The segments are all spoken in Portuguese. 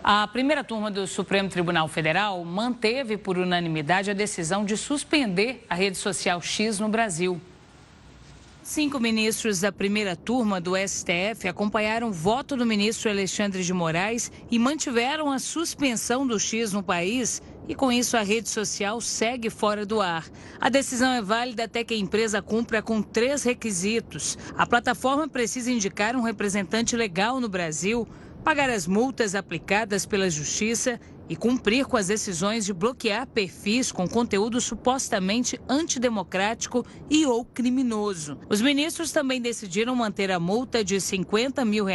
A primeira turma do Supremo Tribunal Federal manteve por unanimidade a decisão de suspender a rede social X no Brasil. 5 ministros da primeira turma do STF acompanharam o voto do ministro Alexandre de Moraes e mantiveram a suspensão do X no país e, com isso, a rede social segue fora do ar. A decisão é válida até que a empresa cumpra com 3 requisitos. A plataforma precisa indicar um representante legal no Brasil, pagar as multas aplicadas pela Justiça e cumprir com as decisões de bloquear perfis com conteúdo supostamente antidemocrático e ou criminoso. Os ministros também decidiram manter a multa de R$50 mil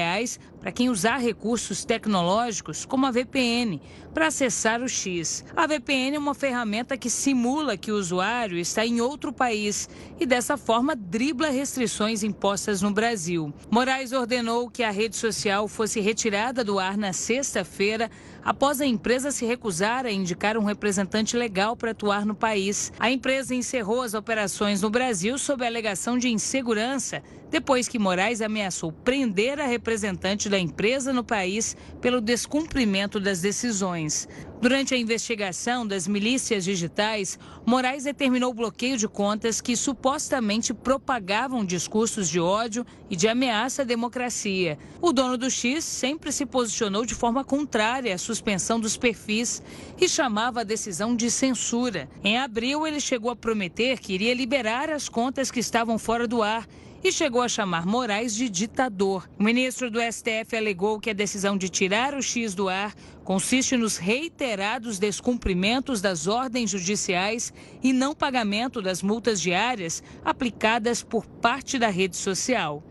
para quem usar recursos tecnológicos como a VPN para acessar o X. A VPN é uma ferramenta que simula que o usuário está em outro país e dessa forma dribla restrições impostas no Brasil. Moraes ordenou que a rede social fosse retirada do ar na sexta-feira após a empresa se recusar a indicar um representante legal para atuar no país. A empresa encerrou as operações no Brasil sob a alegação de insegurança, depois que Moraes ameaçou prender a representante da empresa no país pelo descumprimento das decisões. Durante a investigação das milícias digitais, Moraes determinou o bloqueio de contas que supostamente propagavam discursos de ódio e de ameaça à democracia. O dono do X sempre se posicionou de forma contrária à suspensão dos perfis e chamava a decisão de censura. Em abril, ele chegou a prometer que iria liberar as contas que estavam fora do ar e chegou a chamar Moraes de ditador. O ministro do STF alegou que a decisão de tirar o X do ar consiste nos reiterados descumprimentos das ordens judiciais e não pagamento das multas diárias aplicadas por parte da rede social.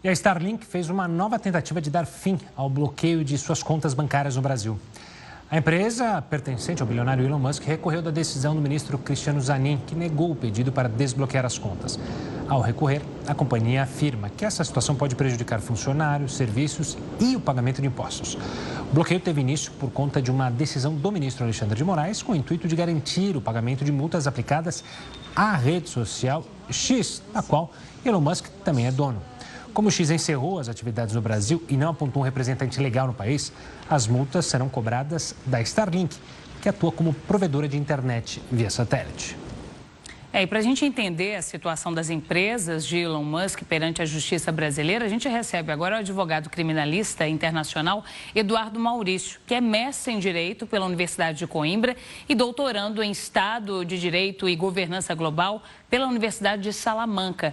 E a Starlink fez uma nova tentativa de dar fim ao bloqueio de suas contas bancárias no Brasil. A empresa, pertencente ao bilionário Elon Musk, recorreu da decisão do ministro Cristiano Zanin, que negou o pedido para desbloquear as contas. Ao recorrer, a companhia afirma que essa situação pode prejudicar funcionários, serviços e o pagamento de impostos. O bloqueio teve início por conta de uma decisão do ministro Alexandre de Moraes, com o intuito de garantir o pagamento de multas aplicadas à rede social X, da qual Elon Musk também é dono. Como o X encerrou as atividades no Brasil e não apontou um representante legal no país, as multas serão cobradas da Starlink, que atua como provedora de internet via satélite. E para a gente entender a situação das empresas de Elon Musk perante a justiça brasileira, a gente recebe agora o advogado criminalista internacional Eduardo Maurício, que é mestre em Direito pela Universidade de Coimbra e doutorando em Estado de Direito e Governança Global pela Universidade de Salamanca.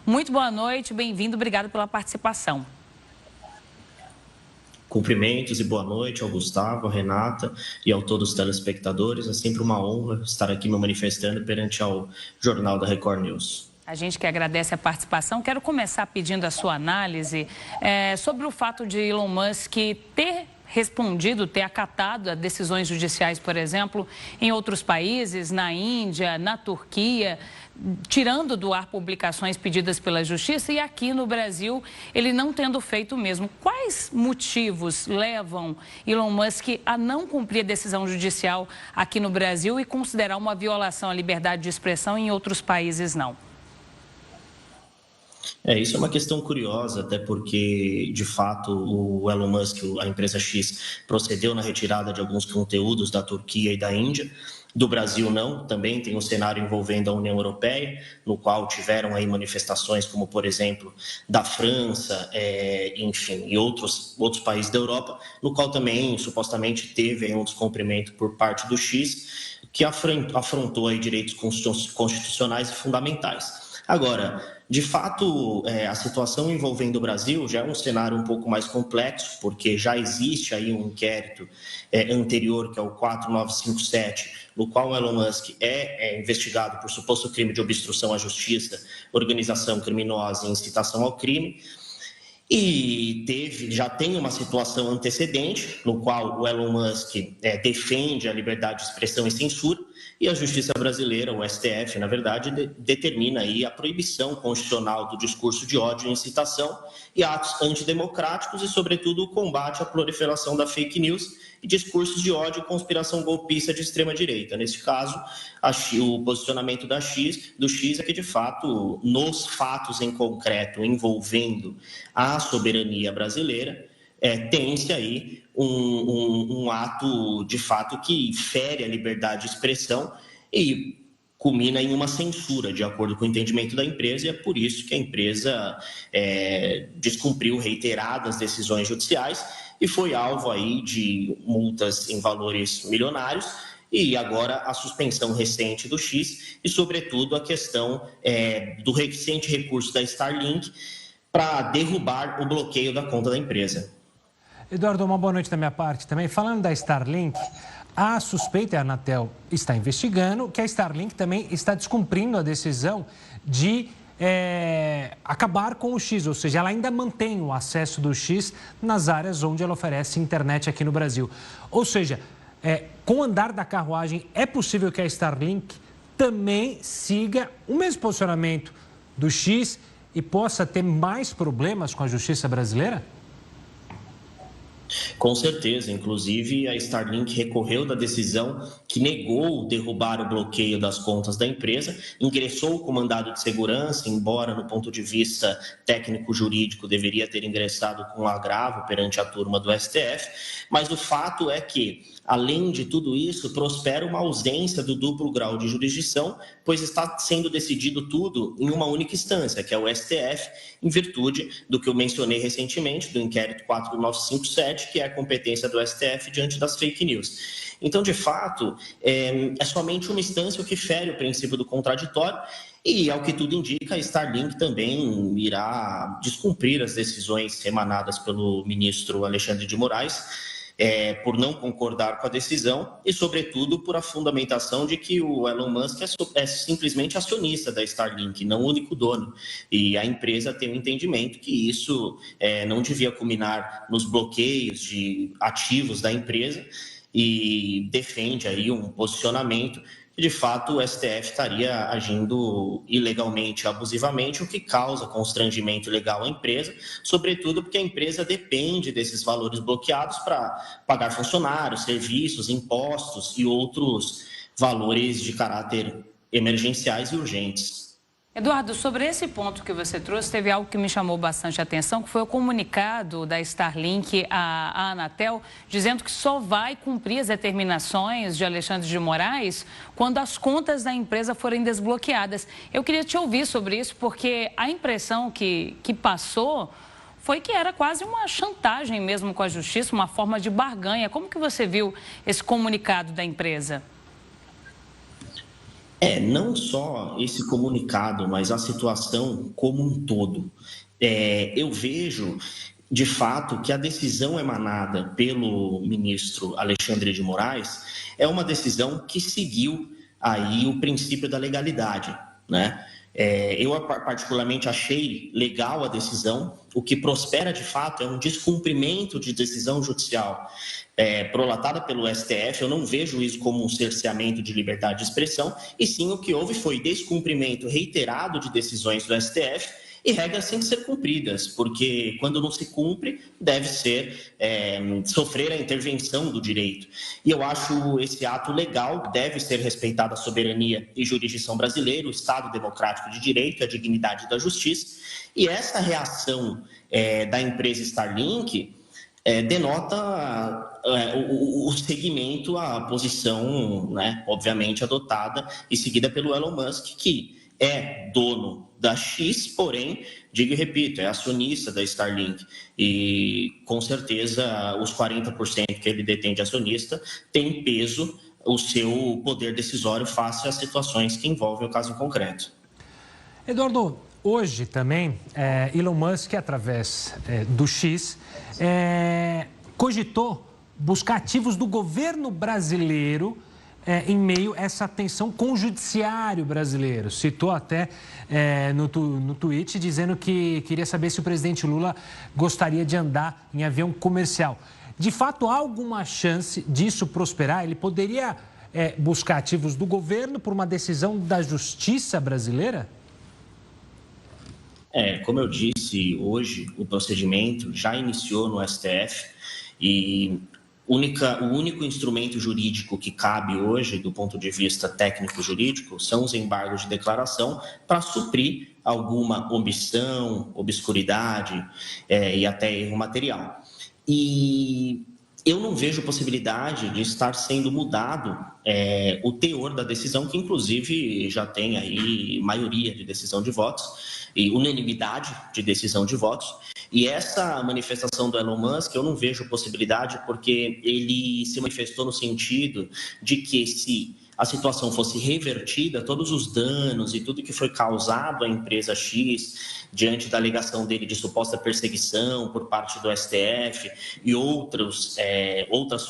Muito boa noite, bem-vindo, obrigado pela participação. Cumprimentos e boa noite ao Gustavo, à Renata e a todos os telespectadores. É sempre uma honra estar aqui me manifestando perante ao Jornal da Record News. A gente que agradece a participação. Quero começar pedindo a sua análise sobre o fato de Elon Musk ter respondido, ter acatado a decisões judiciais, por exemplo, em outros países, na Índia, na Turquia, tirando do ar publicações pedidas pela Justiça, e aqui no Brasil ele não tendo feito o mesmo. Quais motivos levam Elon Musk a não cumprir a decisão judicial aqui no Brasil e considerar uma violação à liberdade de expressão e em outros países não? Isso é uma questão curiosa, até porque, de fato, o Elon Musk, a empresa X, procedeu na retirada de alguns conteúdos da Turquia e da Índia. Do Brasil não, também tem um cenário envolvendo a União Europeia, no qual tiveram aí manifestações como, por exemplo, da França, enfim, e outros países da Europa, no qual também supostamente teve aí um descumprimento por parte do X, que afrontou aí direitos constitucionais e fundamentais. Agora, de fato, a situação envolvendo o Brasil já é um cenário um pouco mais complexo, porque já existe aí um inquérito anterior, que é o 4957, no qual o Elon Musk é investigado por suposto crime de obstrução à justiça, organização criminosa e incitação ao crime. E já tem uma situação antecedente, no qual o Elon Musk defende a liberdade de expressão e censura, e a Justiça Brasileira, o STF, na verdade, determina aí a proibição constitucional do discurso de ódio e incitação e atos antidemocráticos e, sobretudo, o combate à proliferação da fake news e discursos de ódio e conspiração golpista de extrema-direita. Nesse caso, o posicionamento do X é que, de fato, nos fatos em concreto envolvendo a soberania brasileira, tem-se aí um ato, de fato, que fere a liberdade de expressão e culmina em uma censura, de acordo com o entendimento da empresa, e é por isso que a empresa descumpriu reiteradas decisões judiciais e foi alvo aí de multas em valores milionários, e agora a suspensão recente do X e, sobretudo, a questão do recente recurso da Starlink para derrubar o bloqueio da conta da empresa. Eduardo, uma boa noite da minha parte também. Falando da Starlink, a suspeita, a Anatel está investigando, que a Starlink também está descumprindo a decisão de acabar com o X, ou seja, ela ainda mantém o acesso do X nas áreas onde ela oferece internet aqui no Brasil. Ou seja, com o andar da carruagem, é possível que a Starlink também siga o mesmo posicionamento do X e possa ter mais problemas com a justiça brasileira? Com certeza, inclusive a Starlink recorreu da decisão que negou derrubar o bloqueio das contas da empresa, ingressou com mandado de segurança, embora no ponto de vista técnico-jurídico deveria ter ingressado com agravo perante a turma do STF, mas o fato é que, além de tudo isso, prospera uma ausência do duplo grau de jurisdição, pois está sendo decidido tudo em uma única instância, que é o STF, em virtude do que eu mencionei recentemente, do inquérito 4957, que é a competência do STF diante das fake news. Então, de fato, é somente uma instância o que fere o princípio do contraditório e, ao que tudo indica, a Starlink também irá descumprir as decisões emanadas pelo ministro Alexandre de Moraes, por não concordar com a decisão e, sobretudo, por a fundamentação de que o Elon Musk é simplesmente acionista da Starlink, não o único dono. E a empresa tem um entendimento que isso não devia culminar nos bloqueios de ativos da empresa e defende aí um posicionamento que, de fato, o STF estaria agindo ilegalmente, abusivamente, o que causa constrangimento legal à empresa, sobretudo porque a empresa depende desses valores bloqueados para pagar funcionários, serviços, impostos e outros valores de caráter emergenciais e urgentes. Eduardo, sobre esse ponto que você trouxe, teve algo que me chamou bastante atenção, que foi o comunicado da Starlink à Anatel, dizendo que só vai cumprir as determinações de Alexandre de Moraes quando as contas da empresa forem desbloqueadas. Eu queria te ouvir sobre isso, porque a impressão que passou foi que era quase uma chantagem mesmo com a justiça, uma forma de barganha. Como que você viu esse comunicado da empresa? Não só esse comunicado, mas a situação como um todo. Eu vejo, de fato, que a decisão emanada pelo ministro Alexandre de Moraes é uma decisão que seguiu aí o princípio da legalidade, né? Eu particularmente achei legal a decisão. O que prospera de fato é um descumprimento de decisão judicial prolatada pelo STF. Eu não vejo isso como um cerceamento de liberdade de expressão, e sim o que houve foi descumprimento reiterado de decisões do STF, e regras têm que ser cumpridas, porque quando não se cumpre, deve ser sofrer a intervenção do direito. E eu acho esse ato legal, deve ser respeitada a soberania e jurisdição brasileira, o Estado democrático de direito, a dignidade da justiça, e essa reação da empresa Starlink denota o seguimento à posição, né, obviamente adotada e seguida pelo Elon Musk, que é dono da X, porém, digo e repito, é acionista da Starlink. E, com certeza, os 40% que ele detém de acionista tem peso o seu poder decisório face às situações que envolvem o caso em concreto. Eduardo, hoje também, Elon Musk, através do X, cogitou buscar ativos do governo brasileiro em meio a essa tensão com o judiciário brasileiro. Citou até no tweet dizendo que queria saber se o presidente Lula gostaria de andar em avião comercial. De fato, há alguma chance disso prosperar? Ele poderia buscar ativos do governo por uma decisão da justiça brasileira? Como eu disse, hoje o procedimento já iniciou no STF e o único instrumento jurídico que cabe hoje, do ponto de vista técnico-jurídico, são os embargos de declaração para suprir alguma omissão, obscuridade e até erro material. E eu não vejo possibilidade de estar sendo mudado o teor da decisão, que inclusive já tem aí maioria de decisão de votos e unanimidade de decisão de votos. E essa manifestação do Elon Musk, eu não vejo possibilidade, porque ele se manifestou no sentido de que se a situação fosse revertida, todos os danos e tudo que foi causado à empresa X, diante da alegação dele de suposta perseguição por parte do STF e outras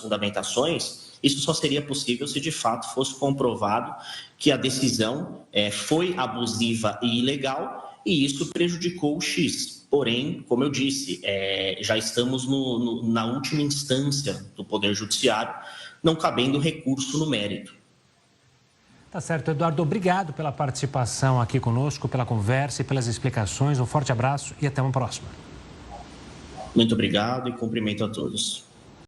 fundamentações, isso só seria possível se de fato fosse comprovado que a decisão foi abusiva e ilegal e isso prejudicou o X. Porém, como eu disse, já estamos na última instância do Poder Judiciário, não cabendo recurso no mérito. Tá certo, Eduardo. Obrigado pela participação aqui conosco, pela conversa e pelas explicações. Um forte abraço e até uma próxima. Muito obrigado e cumprimento a todos.